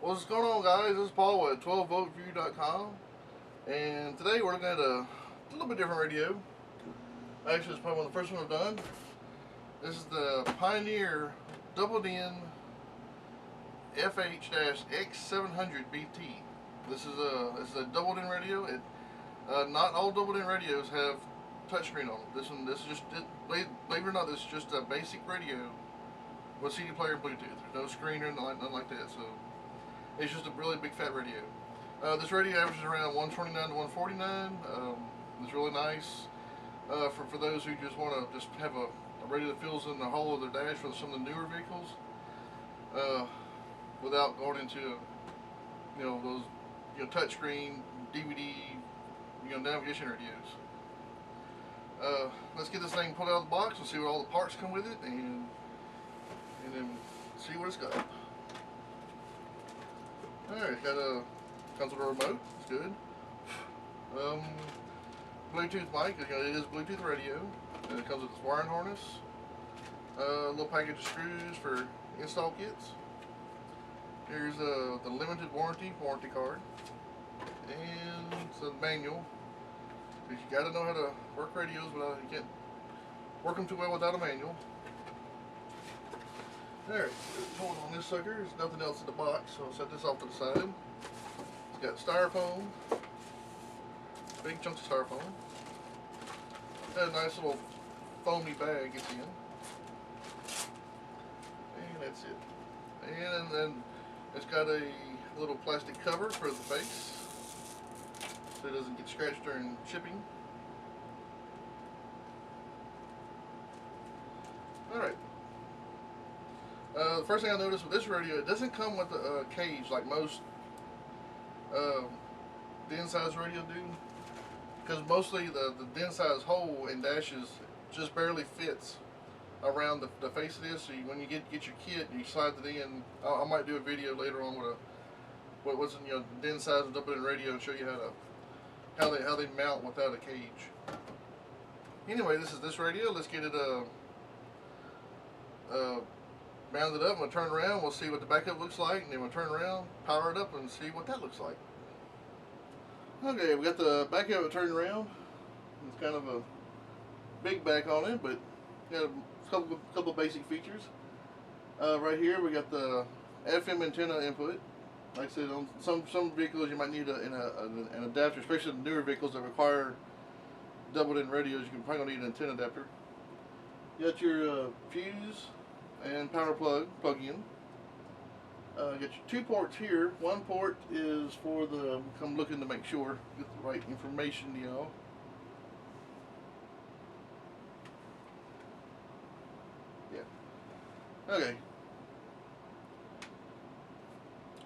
What's going on, guys? This is Paul at 12voltview.com, and today we're looking at a little bit different radio. Actually, it's probably one of the first one I've done. This is the Pioneer FH-X700BT. This is a double-din radio. Not all double-din radios have touchscreen on them. This is just, believe it or not, this is just a basic radio with CD player and Bluetooth. There's no screen or nothing like that. So it's just a really big fat radio. This radio averages around 129 to 149. It's really nice for those who just want to just have a radio that fills in the whole of their dash for some of the newer vehicles, without going into those touchscreen DVD navigation radios. Let's get this thing pulled out of the box and see what all the parts come with it, and then see what it's got. Alright, comes with a remote. It's good. Bluetooth mic. It is Bluetooth radio. And it comes with its wiring harness. A little package of screws for install kits. Here's the limited warranty card. And it's a manual. Because you got to know how to work radios without, you can't work them too well without a manual. Alright, hold on this sucker. There's nothing else in the box, so I'll set this off to the side. It's got styrofoam, big chunks of styrofoam. Got a nice little foamy bag it's in. And that's it. And then it's got a little plastic cover for the face, so it doesn't get scratched during shipping. Alright. The first thing I noticed with this radio, it doesn't come with a cage like most den size radio do, because mostly the den size hole in dashes just barely fits around the face of this. So when you get your kit and you slide it in, I might do a video later on with what's in den size and double-din radio and show you how they mount without a cage. Anyway, this radio. Let's get it mounted up. I'm going to turn around, we'll see what the backup looks like, and then we'll turn around, power it up, and see what that looks like. Okay, we got the backup turned around. It's kind of a big back on it, but got a couple basic features. Right here we got the FM antenna input. Like I said, on some vehicles you might need an adapter, especially the newer vehicles that require double-din radios. You can probably need an antenna adapter. You got your fuse and power plug in. Got your two ports here. One port is for the, come looking to make sure, get the right information, y'all. Yeah. Okay.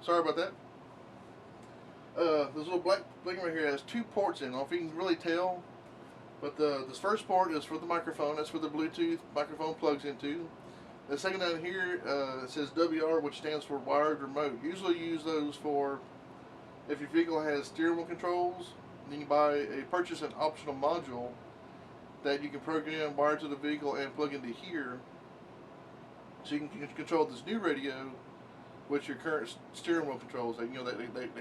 Sorry about that. This little black thing right here has two ports in. I don't know if you can really tell, but this first port is for the microphone. That's where the Bluetooth microphone plugs into. The second down here, it says WR, which stands for wired remote. Usually use those for if your vehicle has steering wheel controls. Then you purchase an optional module that you can program, wire to the vehicle, and plug into here, so you can control this new radio with your current steering wheel controls. They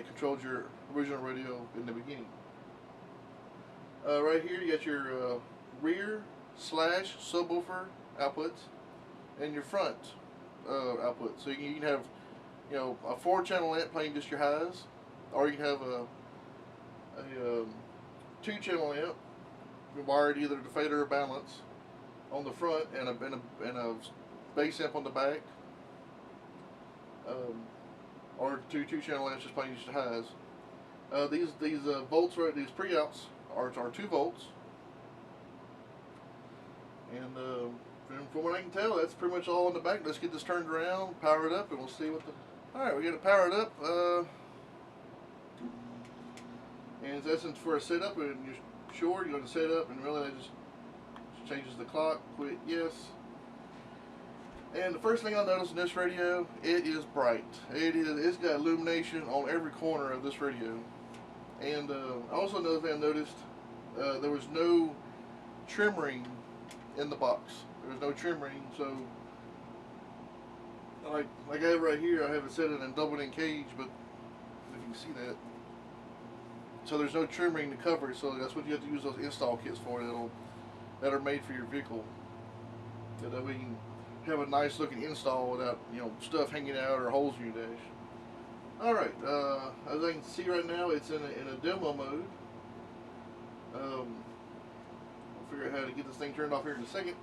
controlled your original radio in the beginning. Right here, you got your rear / subwoofer outputs and your front output. So you can have a 4-channel amp playing just your highs, or you can have a 2-channel amp wired either to fader or balance on the front, and a bass amp on the back, or two 2-channel amps just playing just your highs. These volts, right? These pre-outs are 2 volts, and from what I can tell, that's pretty much all in the back. Let's get this turned around, power it up, and we'll see what the... Alright, we got it powered up. And that's for a setup, and you're sure you're going to set up, and really that just changes the clock. Quit, yes. And the first thing I noticed in this radio, it is bright. It's got illumination on every corner of this radio. And also another thing I noticed, there was no trim ring in the box. There was no trim ring, so Like I have right here, I have it set in double in cage, but if you can see that, so there's no trimming to cover it. So that's what you have to use those install kits for. That are made for your vehicle. So that way you can have a nice looking install without stuff hanging out or holes in your dash. All right, as I can see right now, it's in a demo mode. We'll figure out how to get this thing turned off here in a second.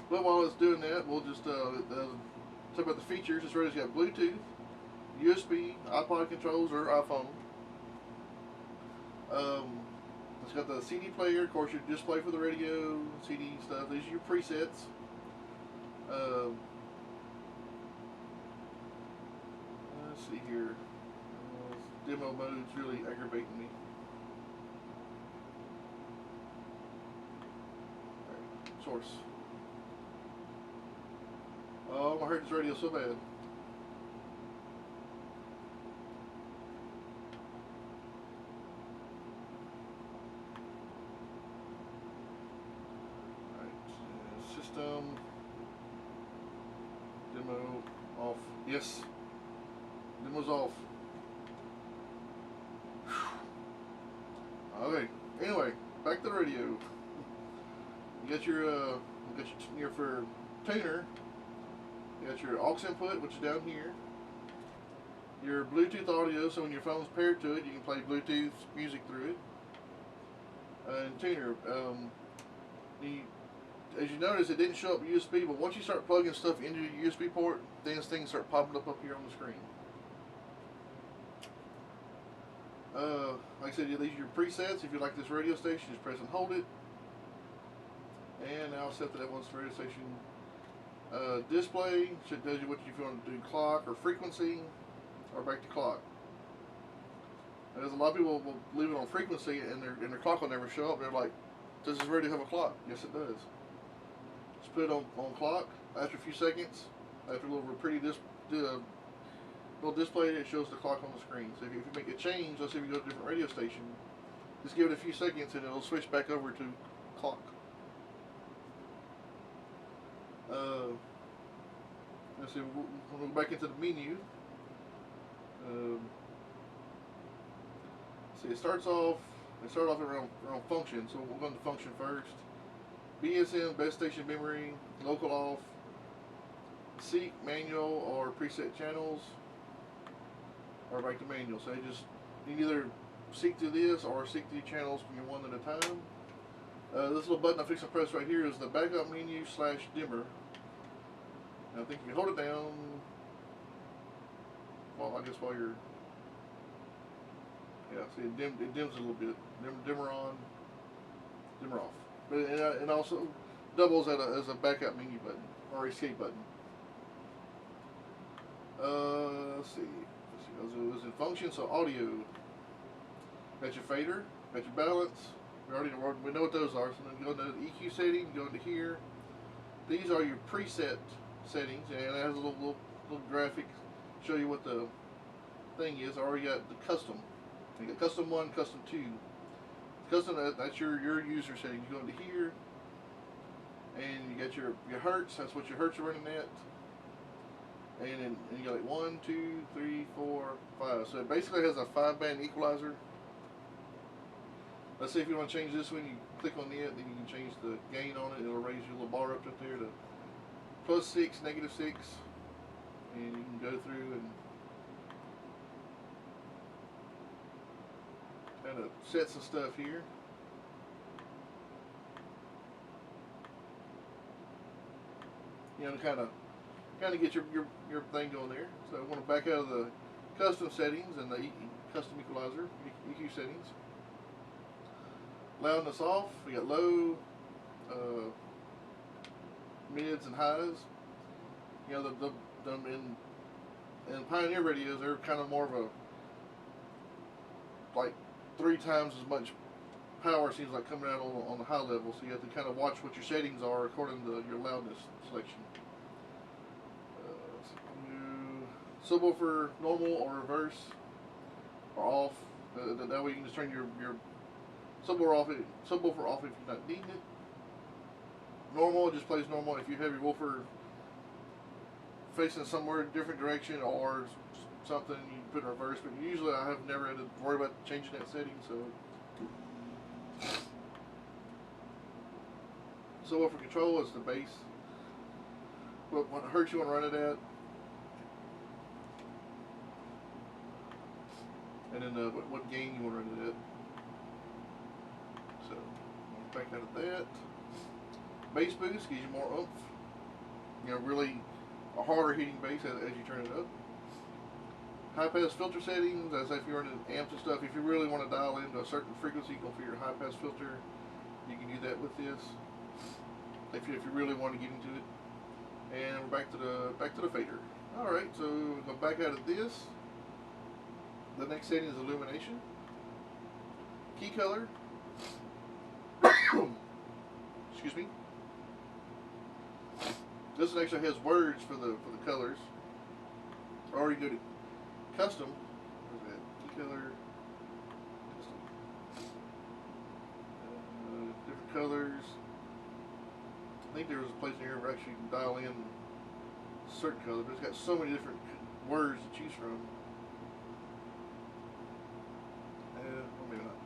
But while it's doing that, we'll just talk about the features. This radio's got Bluetooth, USB, iPod controls, or iPhone. It's got the CD player, of course, your display for the radio, CD stuff. These are your presets. Let's see here. Demo mode's really aggravating me. Alright, source. Oh, I heard this radio so bad. System demo off. Yes, demo's off. Okay. Anyway, back to the radio. You got your for tuner. You got your aux input, which is down here. Your Bluetooth audio, so when your phone's paired to it, you can play Bluetooth music through it. And tuner. As you notice, it didn't show up USB, but once you start plugging stuff into your USB port, these things start popping up here on the screen. Like I said, these are your presets. If you like this radio station, just press and hold it. And now set that once the radio station display. Should tell you what you want to do, clock or frequency, or back to clock. Because a lot of people will leave it on frequency, and their clock will never show up. They're like, does this radio have a clock? Yes, it does. Just put it on clock. After a few seconds, after a little pretty little display, it shows the clock on the screen. So if you make a change, let's say if you go to a different radio station, just give it a few seconds and it'll switch back over to clock. Let's see, we'll go back into the menu. See, they start off around function, so we'll go into function first. BSM, base station memory, local off, seek, manual, or preset channels, or back to manual. So you can either seek to this or seek to channels from your one at a time. This little button I'm fixing to press right here is the backup menu / dimmer. And I think if you hold it down, well, I guess while you're, yeah, see it dims a little bit. Dimmer on, dimmer off. But it also doubles as a backup menu button or escape button. Let's see. It was in function, so audio. Got your fader, got your balance. We know what those are. So then you go into the EQ setting, go into here. These are your preset settings, and it has a little graphic show you what the thing is. I already got the custom. You got custom 1, custom 2. Custom, that's your user settings. You go into here, and you got your hertz. That's what your hertz are running at. And you got like 1, 2, 3, 4, 5. So it basically has a 5-band equalizer. Let's see if you want to change this one. You click on it, then you can change the gain on it. It'll raise your little bar up there to +6, -6, and you can go through and kind of set some stuff here. You know, to kind of get your thing going there. So I want to back out of the custom settings and the custom equalizer, EQ settings. Loudness off. We got low, mids, and highs. You know, in Pioneer radios, they're kind of more of a, like 3 times as much power seems like coming out on the high level. So you have to kind of watch what your settings are according to your loudness selection. Subwoofer normal or reverse or off. That way you can just turn your subwoofer off if you're not needing it. Normal just plays normal. If you have your woofer facing somewhere different direction or something, you put in reverse. But usually I have never had to worry about changing that setting. So for control, it's the bass. What hertz you want to run it at, and then what gain you want to run it at. So back out of that. Bass boost gives you more oomph. You know, really a harder hitting bass as you turn it up. High pass filter settings, as if you're running amps and stuff. If you really want to dial into a certain frequency, go for your high pass filter. You can do that with this. If you really want to get into it. And we're back to the fader. All right, so we'll go back out of this. The next setting is illumination. Key color. Excuse me. This one actually has words for the colors. Or you go to custom. Where's that? Key color. Custom. Different colors. I think there was a place in here where actually you can dial in certain colors, but it's got so many different words to choose from. Well, maybe not.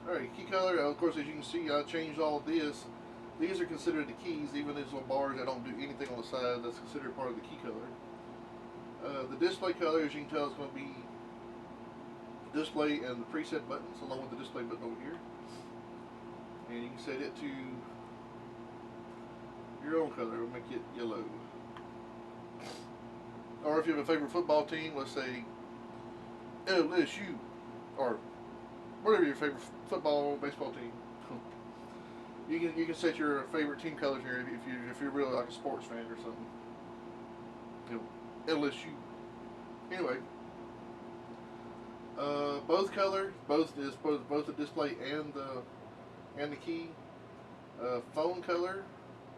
Alright, key color. Of course, as you can see, I changed all of this. These are considered the keys, even these little bars that don't do anything on the side. That's considered part of the key color. The display color, as you can tell, is going to be display and the preset buttons, along with the display button over here. And you can set it to your own color. It'll make it yellow. Or if you have a favorite football team, let's say LSU, or whatever your favorite football, baseball team. You can set your favorite team colors here if you're really like a sports fan or something. You know, LSU. Anyway, both color, both the display and the key. Phone color.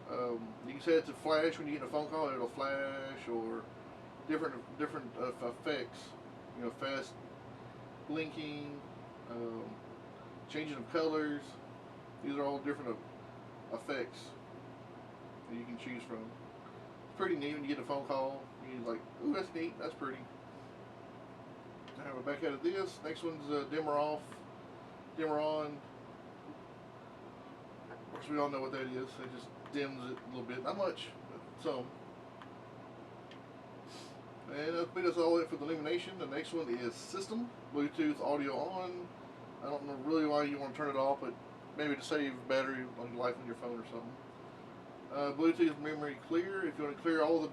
You can set it to flash when you get a phone call. It'll flash, or different effects. You know, fast blinking, changing of colors. These are all different effects that you can choose from. It's pretty neat when you get a phone call. You're like, ooh, that's neat. That's pretty. Alright, we're back out of this. Next one's dimmer off, dimmer on. Of course, we all know what that is. It just dims it a little bit. Not much, but some. And that'll beat us all in for the illumination. The next one is system. Bluetooth audio on. I don't know really why you want to turn it off, but maybe to save battery on life on your phone or something. Bluetooth memory clear. If you want to clear all the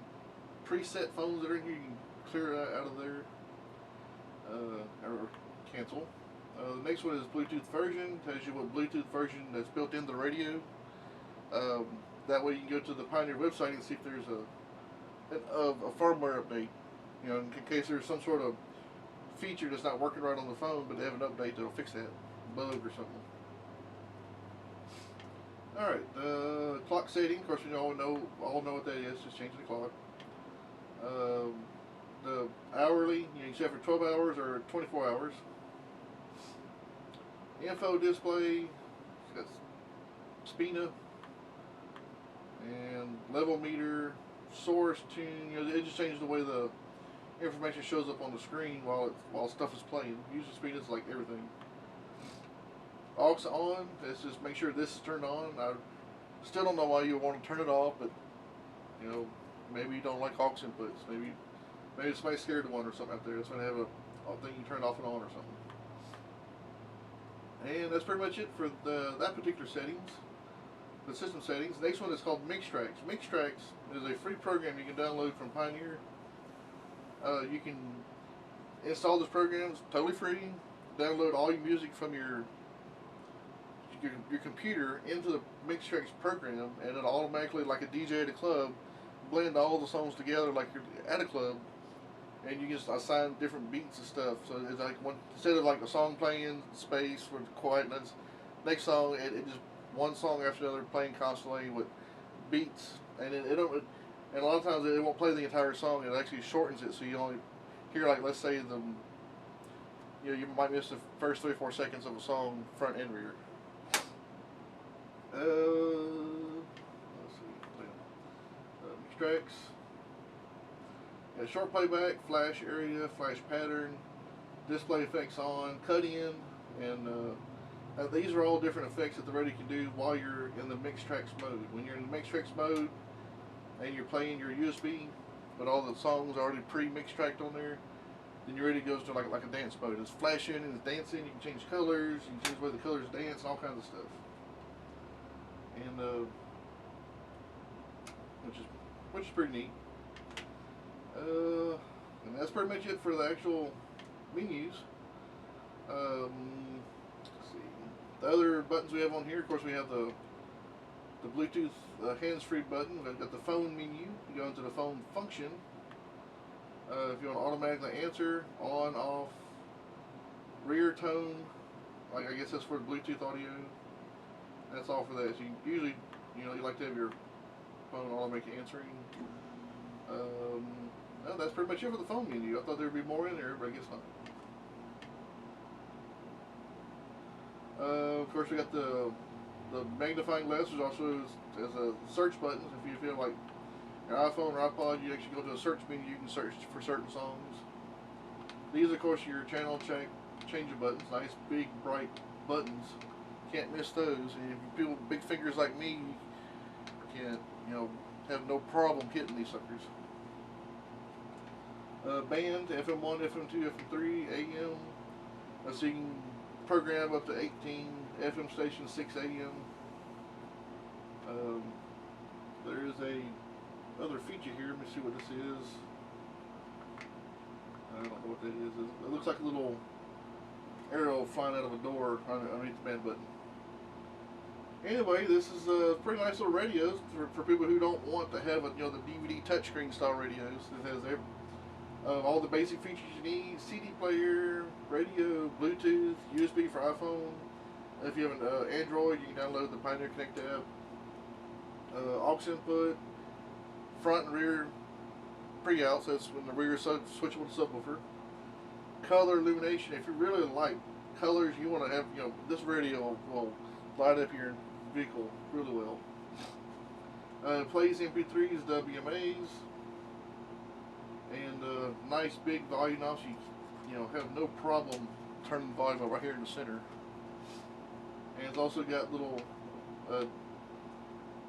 preset phones that are in here, you can clear that out of there. Or cancel. The next one is Bluetooth version. Tells you what Bluetooth version that's built into the radio. That way you can go to the Pioneer website and see if there's a firmware update. You know, in case there's some sort of feature that's not working right on the phone, but they have an update that'll fix that bug or something. Alright, clock setting. Of course, we all know what that is. Just changing the clock. The hourly, you can set for 12 hours or 24 hours. Info display, it's got SPINA and level meter, source tune. You know, it just changes the way the information shows up on the screen while stuff is playing. Usually SPINA is like everything. Aux on. Let's just make sure this is turned on. I still don't know why you want to turn it off, but you know, maybe you don't like aux inputs. Maybe somebody's scared of one or something out there. It's going to have a thing you turn off and on or something. And that's pretty much it for that particular settings, the system settings. The next one is called Mixtrax. Mixtrax is a free program you can download from Pioneer. You can install this program. It's totally free. Download all your music from your computer into the Mixtrax program, and it'll automatically, like a DJ at a club, blend all the songs together like you're at a club. And you can assign different beats and stuff. So it's like instead of like a song playing space with quietness, next song it just one song after another playing constantly with beats, and and a lot of times it won't play the entire song. It actually shortens it, so you only hear, like, let's say you might miss the first 3 or 4 seconds of a song front and rear. Let's see, Mixtrax. Got short playback, flash area, flash pattern, display effects on, cut in, and these are all different effects that the radio can do while you're in the Mixtrax mode. When you're in the Mixtrax mode and you're playing your USB, but all the songs are already pre-Mixtracked on there, then your radio goes to like a dance mode. It's flashing and it's dancing. You can change colors. You can change the way the colors dance and all kinds of stuff. And which is pretty neat. And that's pretty much it for the actual menus. Let's see. The other buttons we have on here, of course, we have the Bluetooth hands-free button. We've got the phone menu. You go into the phone function. If you want to automatically answer, on, off, rear tone, like I guess that's for the Bluetooth audio. That's all for that. So you usually, you like to have your phone automatically answering. Well, that's pretty much it for the phone menu. I thought there'd be more in there, but I guess not. Of course, we got the magnifying glass, which also has a search button. If you feel like your iPhone or iPod, you actually go to a search menu, you can search for certain songs. These, of course, are your channel changer buttons. Nice, big, bright buttons. Can't miss those. And if people with big fingers like me, you can, have no problem hitting these suckers. Band, FM1, FM2, FM3, AM. So you can program up to 18 FM stations, 6 AM. There is another feature here. Let me see what this is. I don't know what that is. It looks like a little arrow flying out of a door underneath the band button. Anyway, this is a pretty nice little radio for people who don't want to have the DVD touchscreen style radios. It has all the basic features you need: CD player, radio, Bluetooth, USB for iPhone. If you have an Android, you can download the Pioneer Connect app. Aux input, front and rear pre-outs. That's when the rear is switchable to subwoofer. Color illumination. If you really like colors, you want to have this radio will light up your vehicle really well. Plays MP3s, WMAs, and nice big volume knob, so you have no problem turning the volume up right here in the center. And it's also got little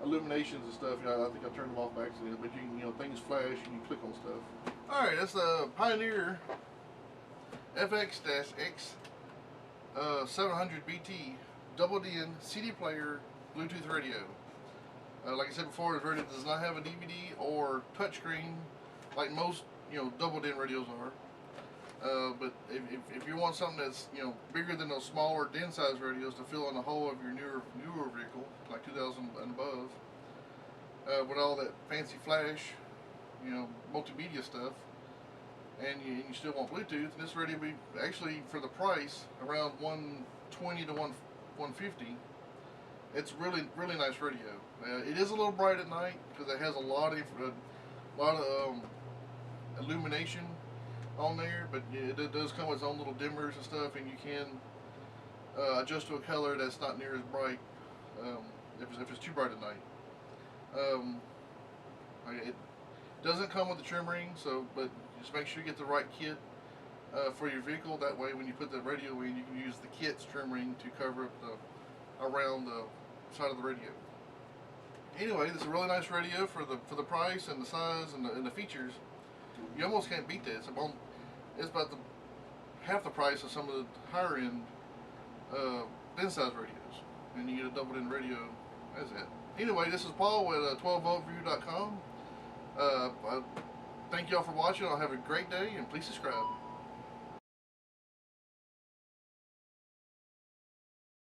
illuminations and stuff. I think I turned them off by accident, but you can, things flash and you click on stuff. All right, that's the Pioneer FH-X700BT double-in CD player Bluetooth radio. Like I said before, this radio does not have a DVD or touchscreen like most double-in radios are. But if you want something that's bigger than those smaller den-size radios to fill in the whole of your newer vehicle, like 2000 and above, with all that fancy flash, multimedia stuff, and you still want Bluetooth, this radio will be actually, for the price, around $120 to $150. It's really nice radio. It is a little bright at night because it has a lot of illumination on there, but it does come with its own little dimmers and stuff, and you can adjust to a color that's not near as bright if it's too bright at night. It doesn't come with the trim ring, but just make sure you get the right kit for your vehicle. That way, when you put the radio in, you can use the kit's trim ring to cover up around the side of the radio. Anyway, this is a really nice radio for the price and the size and the features. You almost can't beat that. It's about half the price of some of the higher end den-size radios, and you get a double-in radio as that. Anyway, this is Paul with 12voltview.com. Thank y'all for watching. I'll have a great day, and please subscribe.